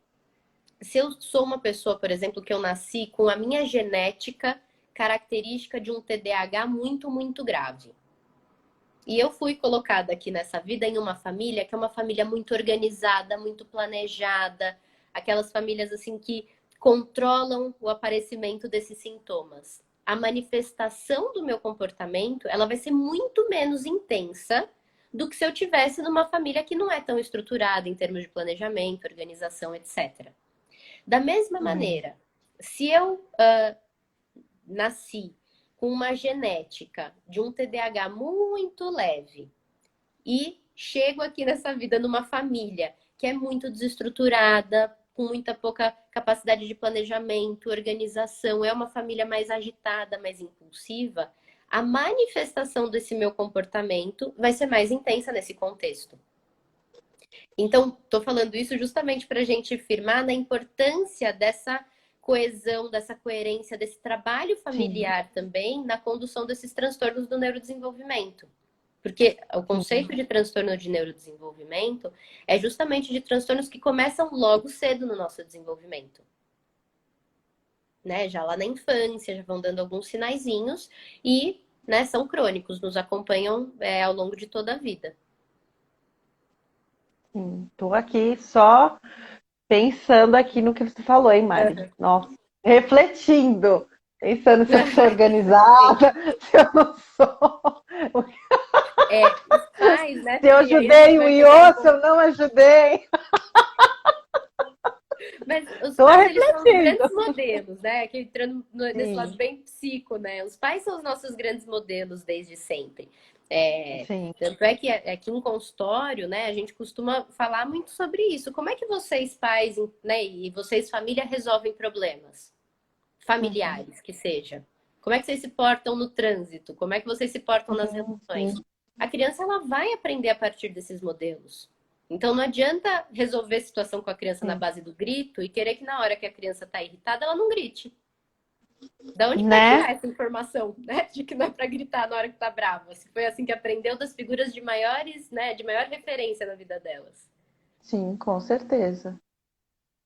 Se eu sou uma pessoa, por exemplo, que eu nasci com a minha genética característica de um TDAH muito, muito grave. E eu fui colocada aqui nessa vida em uma família que é uma família muito organizada, muito planejada, aquelas famílias assim que controlam o aparecimento desses sintomas. A manifestação do meu comportamento, ela vai ser muito menos intensa do que se eu tivesse numa família que não é tão estruturada em termos de planejamento, organização, etc. Da mesma Hum, maneira, se eu nasci com uma genética de um TDAH muito leve e chego aqui nessa vida numa família que é muito desestruturada, com muita pouca capacidade de planejamento, organização, é uma família mais agitada, mais impulsiva, a manifestação desse meu comportamento vai ser mais intensa nesse contexto. Então, estou falando isso justamente para a gente firmar na importância dessa coesão, dessa coerência, desse trabalho sim, familiar também na condução desses transtornos do neurodesenvolvimento. Porque o sim, conceito de transtorno de neurodesenvolvimento é justamente de transtornos que começam logo cedo no nosso desenvolvimento. Né? Já lá na infância, já vão dando alguns sinaizinhos e, né, são crônicos, nos acompanham ao longo de toda a vida. sim. Tô aqui só pensando aqui no que você falou, hein, Mari? Uhum. Nossa, refletindo, pensando se eu sou Sim. organizada, se eu não sou, Os pais, né, se eu Pri, aí a gente ajudei o vai pegar Iô, um se pouco. eu não ajudei. Mas os Tô pais, eles são os grandes refletindo. modelos, né? Aqui entrando nesse lado Sim, bem psico, né? Os pais são os nossos grandes modelos desde sempre. É, sim. tanto é que aqui em consultório, né, a gente costuma falar muito sobre isso. Como é que vocês, pais, né, e vocês, família, resolvem problemas Uhum. familiares, que seja? Como é que vocês se portam no trânsito? Como é que vocês se portam nas Sim, relações? A criança, ela vai aprender a partir desses modelos. Então, não adianta resolver a situação com a criança na sim. base do grito e querer que na hora que a criança está irritada, ela não grite. Da onde que vai tirar Né? essa informação, né? De que não é para gritar na hora que tá brava? Se foi assim que aprendeu das figuras de maiores, né? De maior referência na vida delas. Sim, com certeza.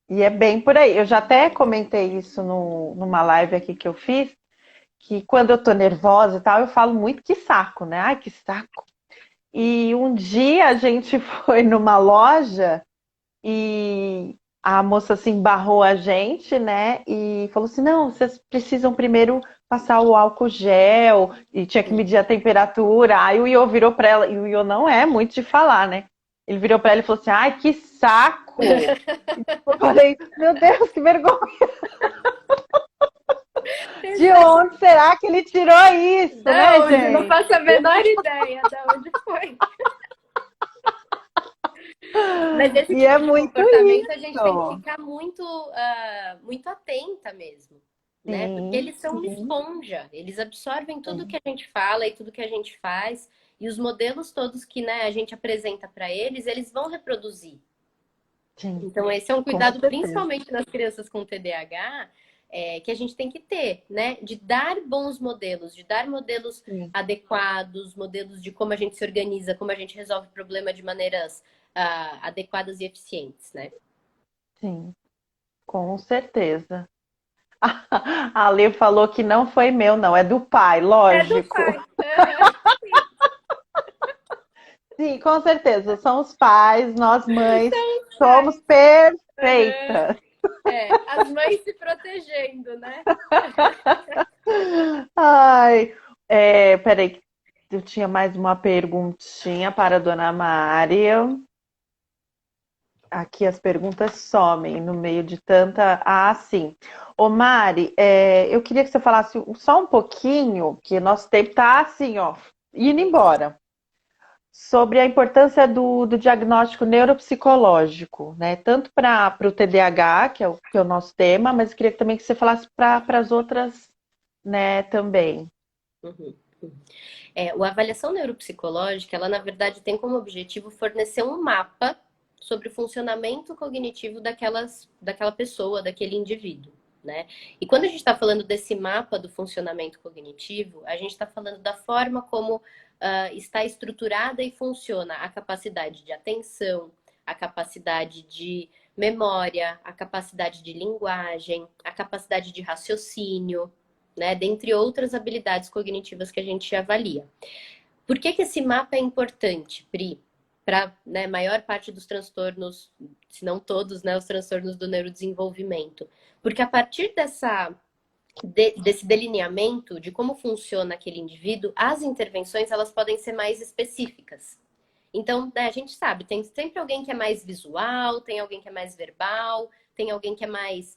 E é bem por aí. Eu já até comentei isso numa live aqui que eu fiz, que quando eu tô nervosa e tal, eu falo muito que saco, né? Ai, que saco. E um dia a gente foi numa loja e a moça assim barrou a gente, né? E falou assim: não, vocês precisam primeiro passar o álcool gel e tinha que medir a temperatura. Aí o Iô virou para ela, e o Iô não é muito de falar, né? Ele virou para ela e falou assim: ai, que saco! Eu falei, meu Deus, que vergonha! De onde será que ele tirou isso, Da né, onde? Não gente? faço a menor ideia da onde foi. Mas esse E é tipo de muito comportamento a gente tem que isso. ficar muito, muito atenta mesmo. né? Porque Sim, eles são uma sim, esponja, eles absorvem tudo sim, que a gente fala e tudo que a gente faz, e os modelos todos que, né, a gente apresenta para eles, eles vão reproduzir. sim, Então, esse é um com cuidado, certeza. principalmente nas crianças com TDAH, que a gente tem que ter, né? De dar bons modelos, de dar modelos Sim, adequados, modelos de como a gente se organiza, como a gente resolve problema de maneiras adequadas e eficientes, né? sim, com certeza. A Lê falou que não foi meu, não, é do pai, É do lógico. pai. Aham. Sim, com certeza. São os pais, nós mães, São os somos pais. Aham. perfeitas. As mães se protegendo, né? Ai, peraí, que eu tinha mais uma perguntinha para a dona Mari. Aqui as perguntas somem no meio de tanta. Ah, sim. Ô, Mari, eu queria que você falasse só um pouquinho, que nosso tempo tá assim, ó, indo embora, sobre a importância do diagnóstico neuropsicológico, né? Tanto para o TDAH, que é o nosso tema, mas eu queria também que você falasse para as outras, né, também. Uhum. A avaliação neuropsicológica, ela na verdade tem como objetivo fornecer um mapa sobre o funcionamento cognitivo daquela pessoa, daquele indivíduo, né? E quando a gente está falando desse mapa do funcionamento cognitivo, a gente está falando da forma como está estruturada e funciona a capacidade de atenção, a capacidade de memória, a capacidade de linguagem, a capacidade de raciocínio, né? Dentre outras habilidades cognitivas que a gente avalia. Por que que esse mapa é importante, Pri? Para, né, maior parte dos transtornos, se não todos, né, os transtornos do neurodesenvolvimento. Porque a partir desse delineamento de como funciona aquele indivíduo, as intervenções elas podem ser mais específicas. Então, né, a gente sabe, tem sempre alguém que é mais visual, tem alguém que é mais verbal, tem alguém que é mais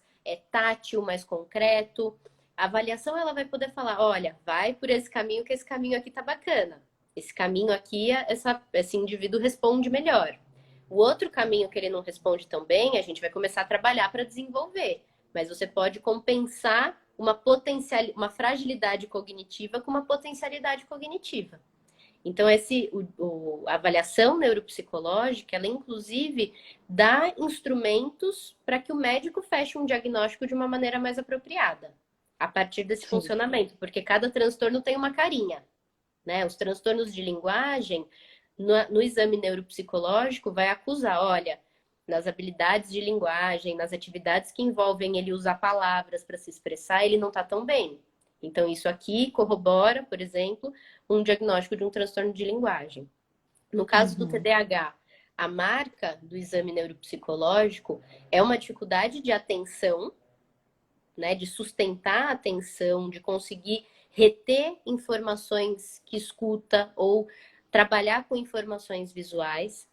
tátil, mais concreto. A avaliação ela vai poder falar, olha, vai por esse caminho que esse caminho aqui tá bacana. Esse caminho aqui, esse indivíduo responde melhor. O outro caminho que ele não responde tão bem, a gente vai começar a trabalhar para desenvolver. Mas você pode compensar uma fragilidade cognitiva com uma potencialidade cognitiva. Então, a avaliação neuropsicológica, ela inclusive dá instrumentos para que o médico feche um diagnóstico de uma maneira mais apropriada, a partir desse Sim, funcionamento, porque cada transtorno tem uma carinha, né? Os transtornos de linguagem, no exame neuropsicológico, vai acusar, olha, nas habilidades de linguagem, nas atividades que envolvem ele usar palavras para se expressar, ele não está tão bem. Então, isso aqui corrobora, por exemplo, um diagnóstico de um transtorno de linguagem. No caso do uhum, TDAH, a marca do exame neuropsicológico é uma dificuldade de atenção, né, de sustentar a atenção, de conseguir reter informações que escuta ou trabalhar com informações visuais.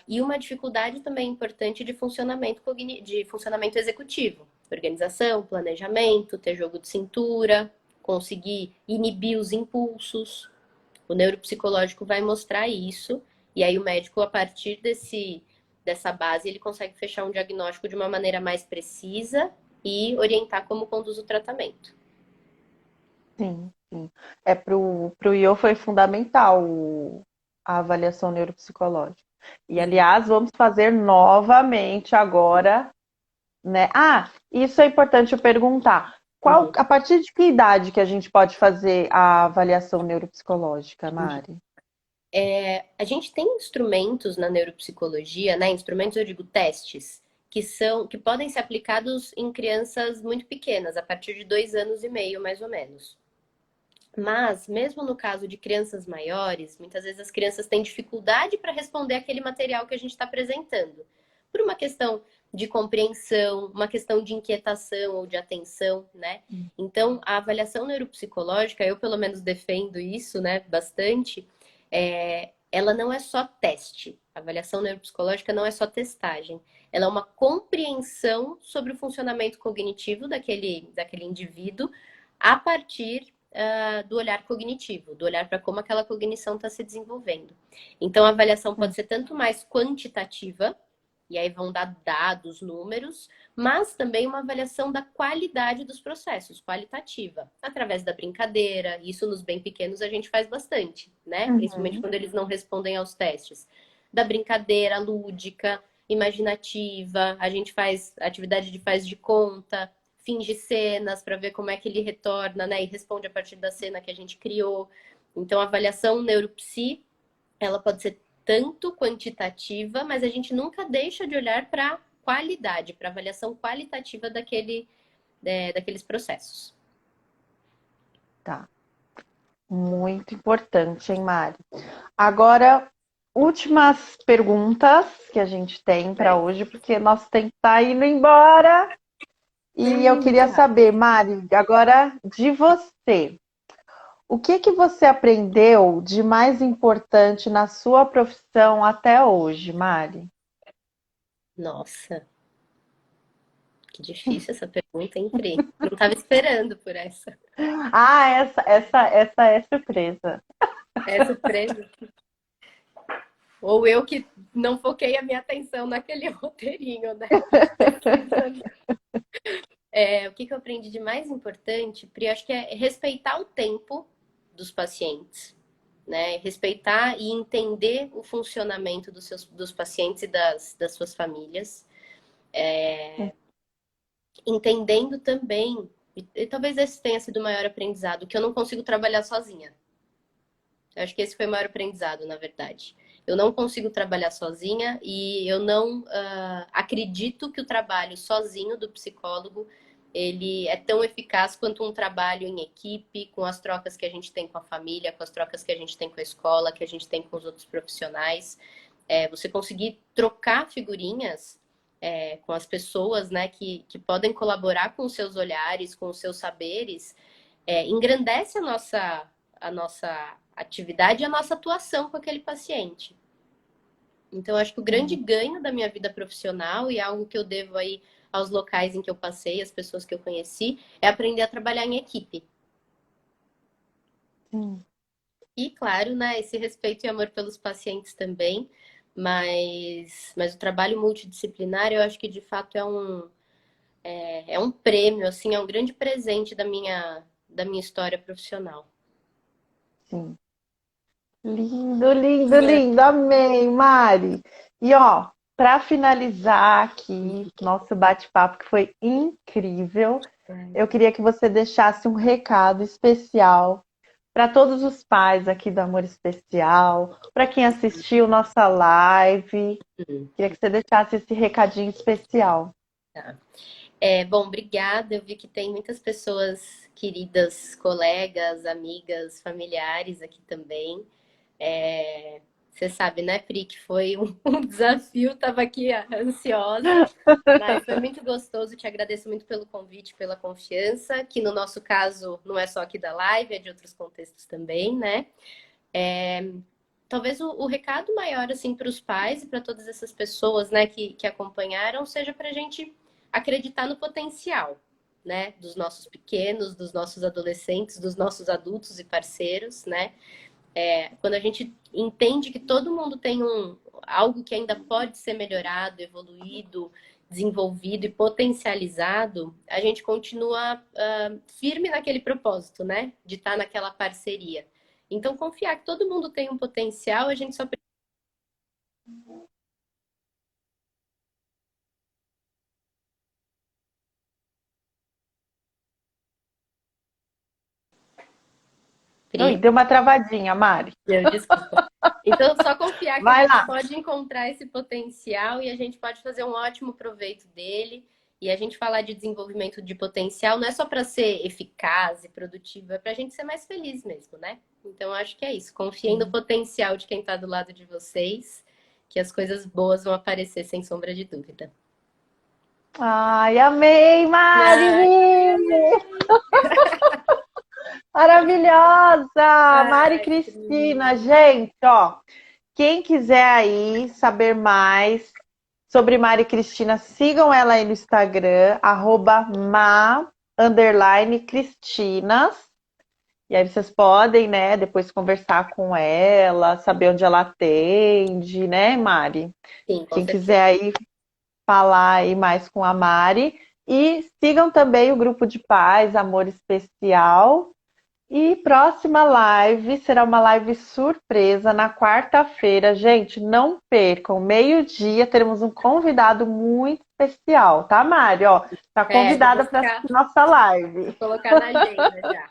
E uma dificuldade também importante de funcionamento executivo. Organização, planejamento, ter jogo de cintura, conseguir inibir os impulsos. O neuropsicológico vai mostrar isso, e aí o médico, a partir dessa base, ele consegue fechar um diagnóstico de uma maneira mais precisa e orientar como conduz o tratamento. sim, sim. Pro IO foi fundamental a avaliação neuropsicológica. E, aliás, vamos fazer novamente agora, né? Ah, isso é importante eu perguntar. Uhum. A partir de que idade que a gente pode fazer a avaliação neuropsicológica, Uhum. Mari? A gente tem instrumentos na neuropsicologia, né? Instrumentos, eu digo, testes, que podem ser aplicados em crianças muito pequenas, a partir de 2 anos e meio, mais ou menos. Mas, mesmo no caso de crianças maiores, muitas vezes as crianças têm dificuldade para responder aquele material que a gente está apresentando. Por uma questão de compreensão, uma questão de inquietação ou de atenção, né? Então, a avaliação neuropsicológica, eu pelo menos defendo isso, né, bastante, ela não é só teste. A avaliação neuropsicológica não é só testagem. Ela é uma compreensão sobre o funcionamento cognitivo daquele indivíduo a partir do olhar cognitivo, do olhar para como aquela cognição está se desenvolvendo. Então, a avaliação pode ser tanto mais quantitativa, E aí vão dar dados, números, mas também uma avaliação da qualidade dos processos, qualitativa, através da brincadeira. Isso nos bem pequenos a gente faz bastante, né? Principalmente Uhum. quando eles não respondem aos testes. Da brincadeira lúdica, imaginativa, a gente faz atividade de faz de conta, finge cenas para ver como é que ele retorna, né? E responde a partir da cena que a gente criou. Então, a avaliação neuropsi, ela pode ser tanto quantitativa, mas a gente nunca deixa de olhar para qualidade, para avaliação qualitativa daqueles processos. Tá. Muito importante, hein, Mari? Agora, últimas perguntas que a gente tem para hoje, porque nosso tempo está indo embora. E eu queria saber, Mari, agora de você. O que que você aprendeu de mais importante na sua profissão até hoje, Mari? Nossa, que difícil essa pergunta, hein, Pri? Não estava esperando por essa. Ah, essa é surpresa. É surpresa. Ou eu que não foquei a minha atenção naquele roteirinho, né? O que eu aprendi de mais importante, Pri, acho que é respeitar o tempo dos pacientes, né? Respeitar e entender o funcionamento dos pacientes e das suas famílias. Entendendo também, e talvez esse tenha sido o maior aprendizado, que eu não consigo trabalhar sozinha. Eu acho que esse foi o maior aprendizado, na verdade. Eu não consigo trabalhar sozinha e eu não acredito que o trabalho sozinho do psicólogo ele é tão eficaz quanto um trabalho em equipe, com as trocas que a gente tem com a família, com as trocas que a gente tem com a escola, que a gente tem com os outros profissionais. Você conseguir trocar figurinhas com as pessoas, né, que podem colaborar com os seus olhares, com os seus saberes, engrandece a nossa atividade e a nossa atuação com aquele paciente. Então, acho que o grande ganho da minha vida profissional e algo que eu devo aí aos locais em que eu passei, as pessoas que eu conheci, é aprender a trabalhar em equipe. Sim. E, claro, né, esse respeito e amor pelos pacientes também, mas o trabalho multidisciplinar, eu acho que de fato é um prêmio, assim, é um grande presente da minha história profissional. Sim. Lindo, lindo, lindo. Amei, Mari. E ó, para finalizar aqui nosso bate-papo, que foi incrível, eu queria que você deixasse um recado especial para todos os pais aqui do Amor Especial, para quem assistiu nossa live. Queria que você deixasse esse recadinho especial. Tá. Bom, obrigada. Eu vi que tem muitas pessoas queridas, colegas, amigas, familiares aqui também. Você sabe, né, Pri, que foi um desafio, estava aqui ansiosa, mas foi muito gostoso. Te agradeço muito pelo convite, pela confiança, que no nosso caso não é só aqui da live, é de outros contextos também, né? Talvez o recado maior, assim, para os pais e para todas essas pessoas, né, que acompanharam, seja para a gente acreditar no potencial, né, dos nossos pequenos, dos nossos adolescentes, dos nossos adultos e parceiros, né? Quando a gente entende que todo mundo tem algo que ainda pode ser melhorado, evoluído, desenvolvido e potencializado, a gente continua firme naquele propósito, né? De estar naquela parceria. Então, confiar que todo mundo tem um potencial, a gente só Oi, precisa. deu uma travadinha, Mari. Desculpa. Então, só confiar que a Vai gente lá. pode encontrar esse potencial e a gente pode fazer um ótimo proveito dele. E a gente falar de desenvolvimento de potencial não é só para ser eficaz e produtivo, é para a gente ser mais feliz mesmo, né? Então, acho que é isso. Confiem no potencial de quem está do lado de vocês, que as coisas boas vão aparecer sem sombra de dúvida. Ai, amei, Ai, Mari! Maravilhosa! Mari ai, Cristina, gente, ó, quem quiser aí saber mais sobre Mari Cristina, sigam ela aí no Instagram, @ma_cristinas. E aí vocês podem, né, depois conversar com ela, saber onde ela atende, né, Mari? sim, com Quem certeza. quiser aí falar aí mais com a Mari. E sigam também o grupo de paz, Amor Especial. E próxima live será uma live surpresa na quarta-feira. Gente, não percam. Meio-dia teremos um convidado muito especial, tá, Mari? Ó, tá convidada para assistir nossa live. Vou colocar na agenda já.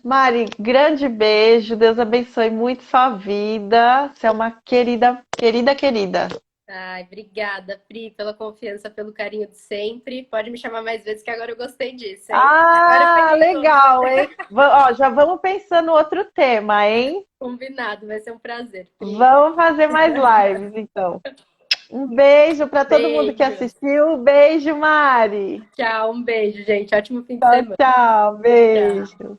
Mari, grande beijo. Deus abençoe muito sua vida. Você é uma querida, querida, querida. Ai, obrigada, Pri, pela confiança, pelo carinho de sempre. Pode me chamar mais vezes, que agora eu gostei disso, hein? Ah, legal, hein? Ó, já vamos pensando outro tema, hein? Combinado, vai ser um prazer, Pri. Vamos fazer mais lives, então. Um beijo para todo mundo que assistiu. Beijo, Mari. Tchau, um beijo, gente. Ótimo fim de semana. Tchau, beijo. Tchau.